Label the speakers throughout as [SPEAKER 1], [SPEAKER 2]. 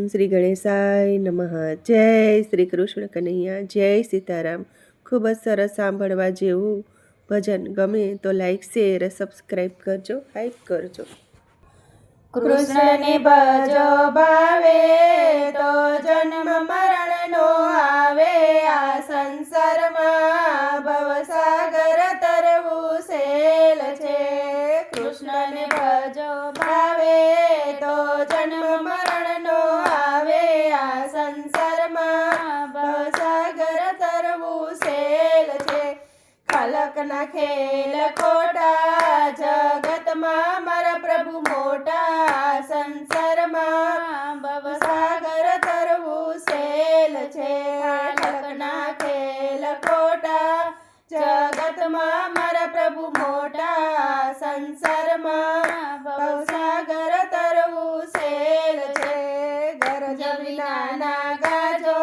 [SPEAKER 1] શ્રી ગણેશાય નમઃ. જય શ્રી કૃષ્ણ કનૈયા, જય સીતારામ. ખૂબ જ સરસ સાંભળવા જેવું ભજન. ગમે તો લાઈક શેર સબસ્ક્રાઈબ કરજો, હાઈપ કરજો.
[SPEAKER 2] કૃષ્ણને ભજો ભાવે તો જન્મ મરણ નો આવે. આ સંસારમાં ભવસાગર તરવું સેલ છે. કૃષ્ણને ભજો ભાવે તો જન્મ મરણ નો આવે. આ સંસારમાં ભવસાગર તરવું સેલ છે. ખલકના ખેલ ખોટા, જગતમાં મારા પ્રભુ મોટા. સંસારમાં ભવસાગર તરવું સેલ છે. ખલકના ખેલ ખોટા, જગતમાં મારા પ્રભુ મોટા. સંસારમાં ભવસાગર તરવું સેલ છે. ગરજ વિનાના ગાજો,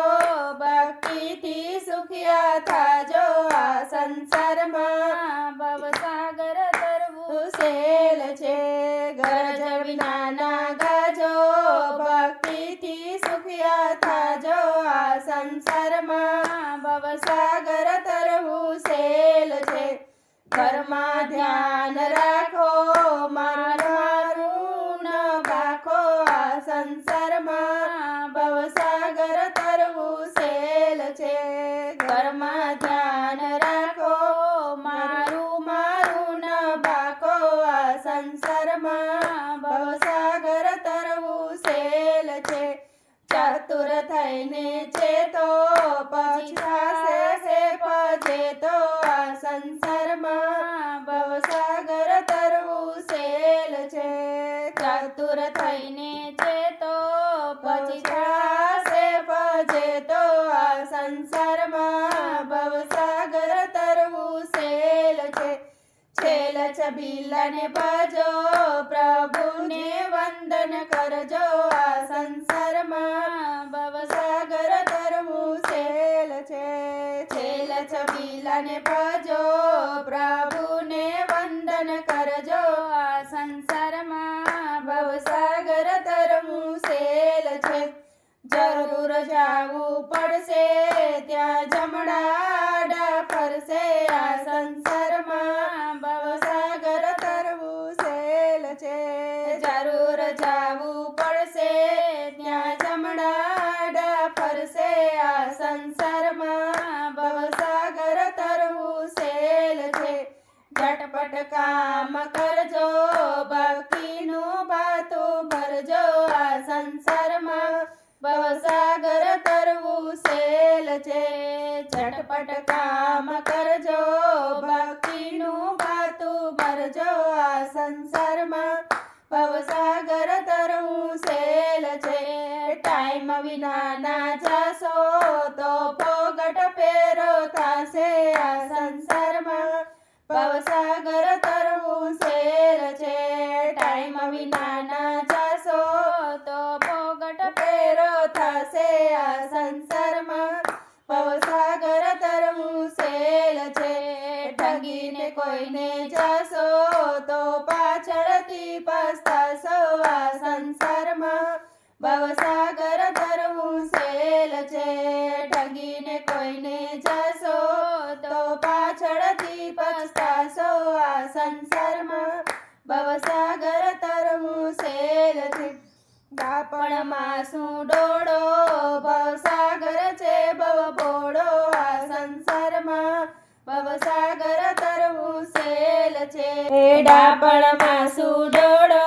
[SPEAKER 2] ભક્તિથી સુખિયા થાજો. આ સંસારમાં ભવસાગર તરવું સેલ છે. ગરજ વિનાના ગાજો, ભક્તિથી સુખિયા થાજો. આ સંસારમાં ભવસાગર તરવું સેલ છે. ઘરમાં ધ્યાન રાખો, મારું ન ભાખો. આ સંસારમાં ભવસાગર તરવું સેલ છે. ઘરમાં ધ્યાન રાખો, મારું ન ભાખો. આ સંસારમાં ભવસાગર તરવું સેલ છે. ચતુર થઈને ચેતો, પછતાશે પજેતો. આ સંસારમાં ભવસાગર તરવું સેલ છે. ચતુર થઈને ચેતો, પછતાશે પજેતો. આ સંસારમાં ભવસાગર તરવું સેલ છે. છેલ છબીલાને ભજો, પ્રભુને વંદન કરજો. આ સંસારમાં ભવસાગર તરવું સેલ છે. છેલ છબીલાને ભજો, પ્રભુને વંદન કરજો. આ સંસારમાં ભવસાગર તરવું સેલ છે. જરૂર જાવું પડશે ત્યાં જમણાડા ફરશે. આ સંસારમાં ભવસાગર તરવું સેલ છે. જરૂર જાવું પડશે ત્યાં જમણાડા ફરશે. આ સંસારમાં ભવસાગર તરવું સેલ છે. ઝટપટ કામ કરજો, ભક્તિનું ભાતું ભરજો. આ સંસારમાં ભવસાગર તરવું સેલ છે. ઝટપટ કામ કરજો, ભક્તિનું ભાતું ભરજો. આ સંસારમાં ભવસાગર તરવું સેલ છે. ટાઈમ વિના ના જાશો તો ફોગટ ફેરો થાશે. આ સંસારમાં ભવસાગર તરવું સેલ છે. ટાઈમ વિના ના જાશો તો ફોગટ ફેરો થાશે. આ સંસારમાં ભવસાગર તરવું સેલ છે. ઠગીને કોઈને જાશો તો પાછળથી પસ્તાશો. આ સંસારમાં ભવસાગર તરવું સેલ છે. ઠગીને કોઈને જાશો તો પાછળથી પસ્તાશો. આ સંસારમાં ભવસાગર તરવું સેલ છે. દાપણમાં શું ડોળો, ભવસાગર છે ભવ ભોળો. આ સંસારમાં ભવસાગર તરવું સેલ છે. ડાપણમાં શું ડોળો,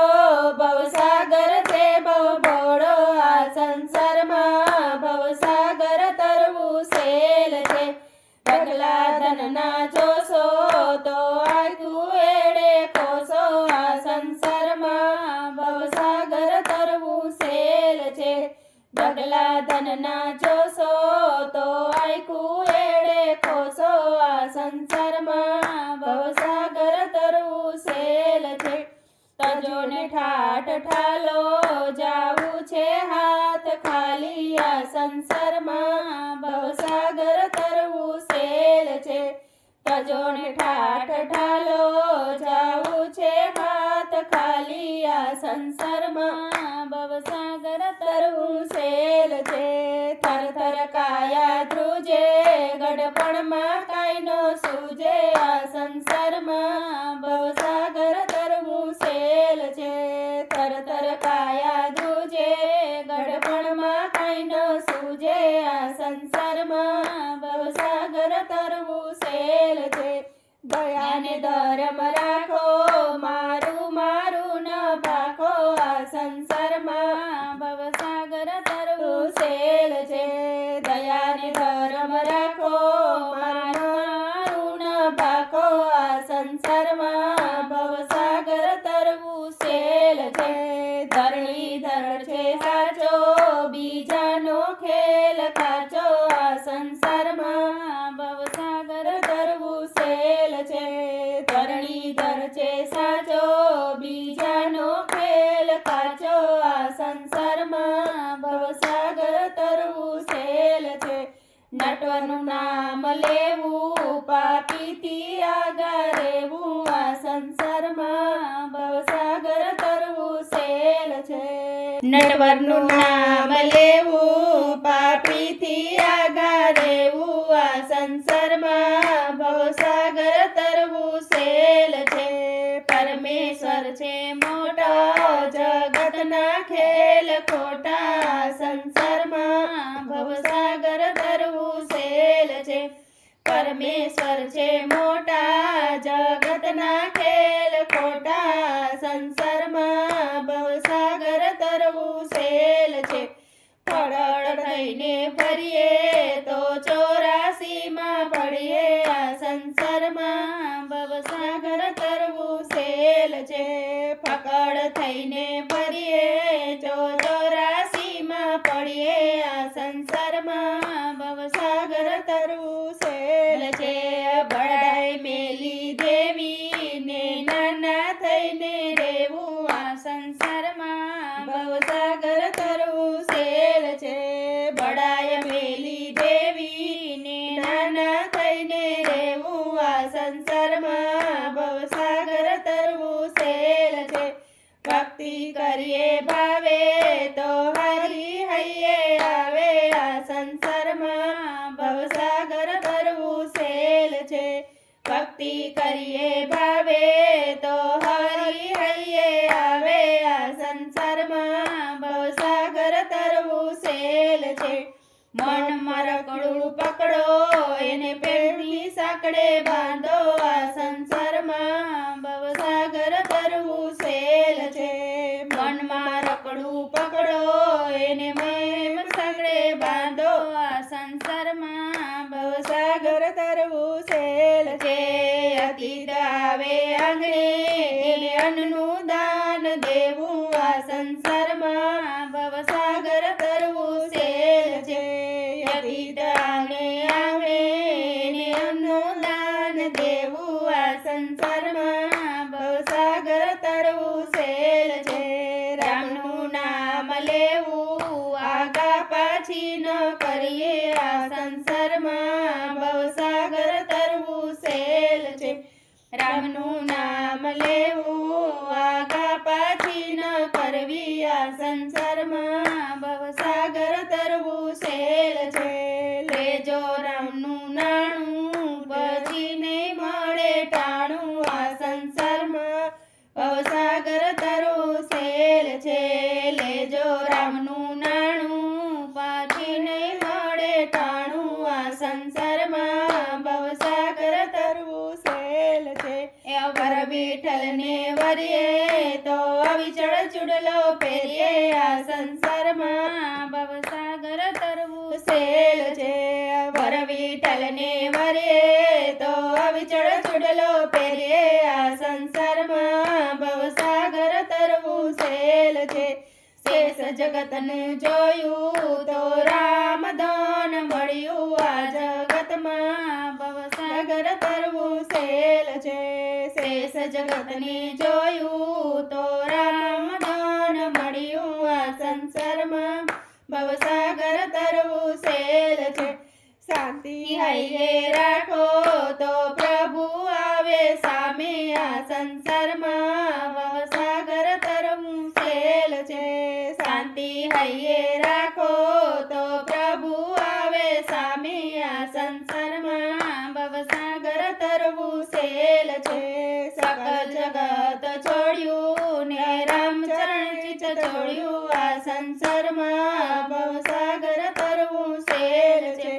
[SPEAKER 2] ભવસાગર છે ભવ ભોળો. આ સંસારમાં ભવસાગર તરવું સેલ છે. ઢગલા ધનના જોશો તો આખું એડે ખોશો. આ સંસારમાં ભવસાગર તરવું સેલ છે. ઢગલા ધનના જોશો તો આખું એડે ખોશો. આ સંસારમાં ભવસાગર તરવું સેલ છે. તજોને ઠાઠ ઠાલો, જાવું છે હાથ ખાલી. આ સંસારમાં ભવસાગર તરવું સેલ છે. તજોને ઠાઠ ઠાલો, જાવું છે હાથ ખાલી. આ સંસારમાં ભવસાગર ભવસાગર તરવું સેલ છે. થર થર કાયા ધ્રુજે, ગડપણમાં કાંઈ નો સૂજે. આ સંસારમાં ભવસાગર તરવું સેલ છે. થર થર કાયા ધ્રુજે, ગડપણમાં કાંઈ નો સૂજે. આ સંસારમાં ભવસાગર તરવું સેલ છે. દયાને ધર્મ રાખો, મારું મારું ન ભાખો. આ સંસારમાં ભવસાગર તરવું સેલ છે. દયાને ધર્મ રાખો, મારું ન ભાખો. આ સંસારમાં ભવસાગર તરવું સેલ છે. ધરણીધર છે સાચો, બીજાનો ખેલ કાચો. આ સંસારમાં ભવસાગર તરવું સેલ છે. ધરણીધર છે સાચો, બીજાનો ખેલ કાચો. આ સંસારમાં ભવસાગર તરવું સેલ છે. નટવરનું નામ લેવું, પાપીથી આગા રહેવું. આ સંસારમાં ભવસાગર તરવું સેલ છે. નટવરનું નામ લેવું, પાપીથી આગા રહેવું. આ સંસારમાં ભવસાગર તરવું સેલ છે. પરમેશ્વર છે મોટા, જગતના ખેલ ખોટા. સંસારમાં ભવસાગર તરવું સેલ છે. પરમેશ્વર છે મોટા, જગતના ખેલ ખોટા. સંસારમાં ભવસાગર તરવું સેલ છે. ફળળ થઈને ફરીએ તો 84માં પડીએ. આ સંસારમાં ભવસાગર તરવું સેલ છે. ફકડ થઈને ફરીએ તો 84માં પડીએ. આ સંસારમાં ભવસાગર તરવું સેલ છે. બળાઈ મેલી દેવી ને નાના થઈને રહેવું. આ સંસારમાં ભવસાગર તરવું સેલ છે. બળાઈ મેલી દેવી ને નાના થઈને રહેવું. આ સંસારમાં ભવસાગર તરવું સેલ છે. ભક્તિ કરીએ ભાવે તો હરી હૈયે આવે. આ સંસારમાં ભવસાગર તરવું સેલ છે. ભક્તિ કરીએ ભાવે તો હરી હૈયે આવે. આ સંસારમાં ભવસાગર તરવું સેલ છે. મનમાં રકડું પકડો, એને પેટની સાંકળે બાંધો. આ સંસારમાં ભવસાગર તરવું સેલ છે. મનમાં રકડું પકડો, એને મેમ સાંકળે બાંધો. આ સંસારમાં ભવસાગર તરવું સેલ છે. અતીત આવે આંગણે, એને અન્નનું દાન દેવું. આ સંસારમાં ભવસાગર તરવું સેલ છે. અતીત આંગણે એને અન્નનું દાન દેવું. આ સંસારમાં ભવસાગર તરવું સેલ છે. રામનું નામ લેવું, આગા પાછી ન કરીએ. આ સંસારમાં ભવસાગર તરવું સેલ છે. રામનું નામ લેવું, આગા પાછી ન કરવી. આ સંસારમાં ભવસાગર તરવું સેલ છે. લેજો રામનું નાણું, પછી નહીં મળે ટાણું. આ સંસારમાં ભવસાગર તરવું સેલ છે. લેજો રામનું નાણું, પાછી નહીં મળે ટાણું. આ સંસારમાં ભવસાગર તરવું સેલ છે. વર વિઠ્ઠલને વરીએ તો અવિચળ ચૂડલો પહેરીએ. આ સંસારમાં ભવસાગર તરવું સેલ છે. વર વિઠ્ઠલને વરીએ તો અવિચળ ચૂડલો પહેરીએ. આ સંસારમાં ભવસાગર તરવું સેલ છે. શેષ જગતનું જોયું તો રામધન મળ્યું. આ જગતમાં ભવસાગર તરવું સેલ છે. શેષ જગતને જોયું તો રામધન મળ્યું. આ સંસારમાં ભવસાગર તરવું સેલ છે. શાંતિ હૈયે રાખો તો પ્રભુ આવે સામે. આ સંસારમાં ભવસાગર તરવું સેલ છે. શાંતિ ગાઈએ રાખો તો પ્રભુ આવે સામે આ સંસારમાં ભવસાગર તરવું સેલ છે સકલ જગત છોડ્યું ને રામચરણ ચિત છોડ્યું આ સંસારમાં ભવસાગર તરવું સેલ છે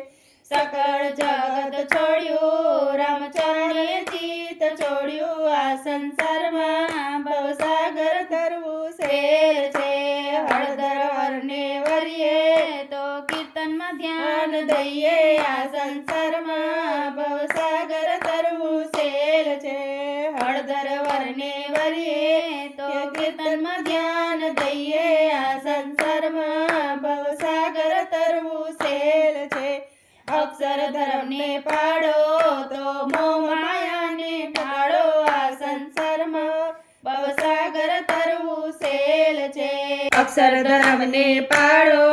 [SPEAKER 2] સકળ જગત છોડ્યું રામચરણે ચિત છોડ્યું આ સંસારમાં ભવસાગર તરવું સેલ છે હળદર વરને વરીએ તો કીર્તનમાં ધ્યાન દઈએ આ સંસારમાં ભવસાગર તરવું સેલ છે હળદર વરને વરીએ તો કીર્તનમાં ધ્યાન દઈએ આ સંસારમાં ભવસાગર તરવું સેલ છે અક્ષર ધર્મને પાડો તો મોહ માયાને ટાળો આ સંસારમાં ભવસાગર તરવું સેલ છે અક્ષર ધર્મને પાડો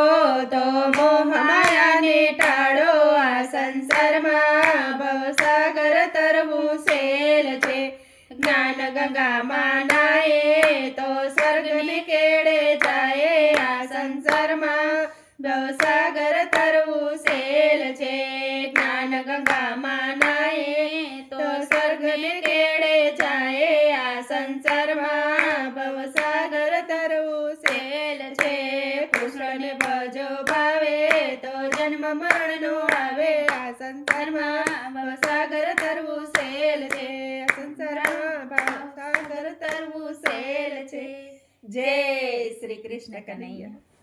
[SPEAKER 2] તો મોહ માયાને ટાળો આ સંસારમાં ભવસાગર તરવું સેલ છે જ્ઞાન ગંગામાં નાએ તો સ્વર્ગને કેળે જાય આ સંસારમાં ભવસાગર તરવું સેલ છે જ્ઞાન ગંગામાં નાએ તો સ્વર્ગને કેળે જાય આ સંસારમાં ભવસાગર તરવું સેલ છે કૃષ્ણને ભજો ભાવે તો જન્મ મરણનો આવે આ સંસારમાં ભવસાગર તરવું સેલ છે સંસારમાં ભવસાગર તરવું સેલ છે જય શ્રી કૃષ્ણ કનૈયા